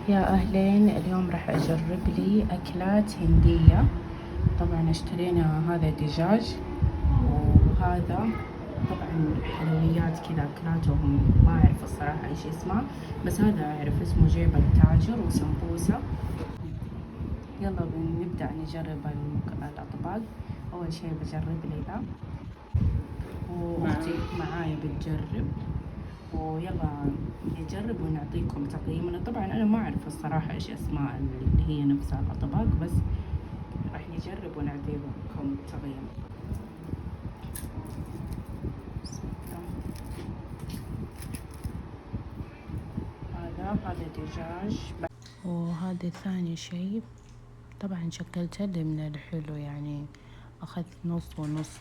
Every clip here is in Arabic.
يا أهلين، اليوم راح أجرب لي أكلات هندية. طبعا اشترينا هذا دجاج، وهذا طبعا حلويات كذا أكلاتهم ما أعرف الصراحة إيش اسمها، بس هذا أعرف اسمه جيب التاجر وسمبوسة. يلا بنبدأ نجرب الأطباق. أول شي بجرب لي ذا، وأختي معايا بتجرب، ويلا نجرب ونعطيكم تقييمنا. طبعا انا ما اعرف الصراحه ايش اسماء اللي هي نفسها الاطباق، بس راح نجرب ونعطيكم تقييم. هذا دجاج، وهذا ثاني شيء. طبعا شكلت لي من الحلو، يعني اخذت نص ونص.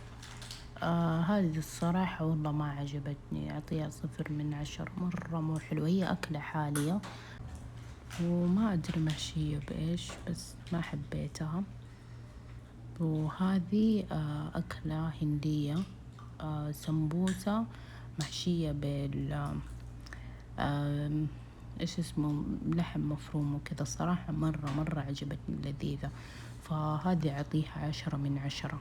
هذه الصراحة والله ما عجبتني، أعطيها 0/10. مرة مو حلوة، هي أكلة حالية وما أدري محشية بإيش، بس ما حبيتها. وهذه أكلة هندية، سمبوسة محشية بال إيش اسمه، لحم مفروم وكذا. الصراحة مرة عجبتني، لذيذة، فهذه أعطيها 10/10.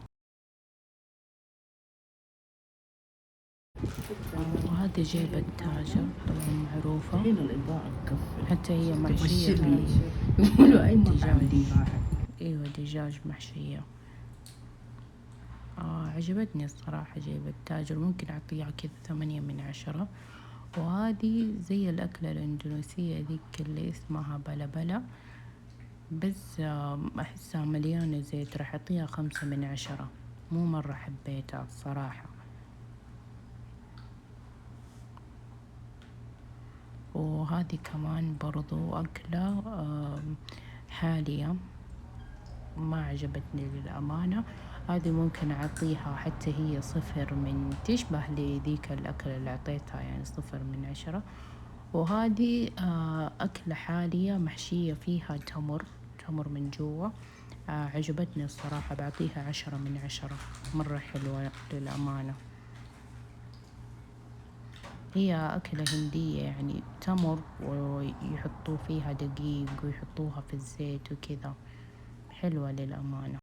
وهذه جيبة التاجر، طبعا معروفة، حتى هي محشية دجاج. ايوه دجاج محشية. عجبتني الصراحة جيبة التاجر، ممكن اعطيها كذا 8/10. وهذه زي الأكلة الإندونيسية ذيك اللي اسمها بلا بلا، بس أحسها مليانة زيت، راح أعطيها 5/10. مو مرة حبيتها الصراحة. وهذه كمان برضو أكلة حالية، ما عجبتني للأمانة. هذه ممكن أعطيها، حتى هي 0 من تشبه لي ذيك الأكلة اللي أعطيتها، يعني 0/10. وهذه أكلة حالية محشية فيها تمر من جوا. عجبتني الصراحة، بعطيها 10/10. مرة حلوة للأمانة. هي أكلة هندية، يعني تمر ويحطوا فيها دقيق ويحطوها في الزيت وكذا، حلوة للأمانة.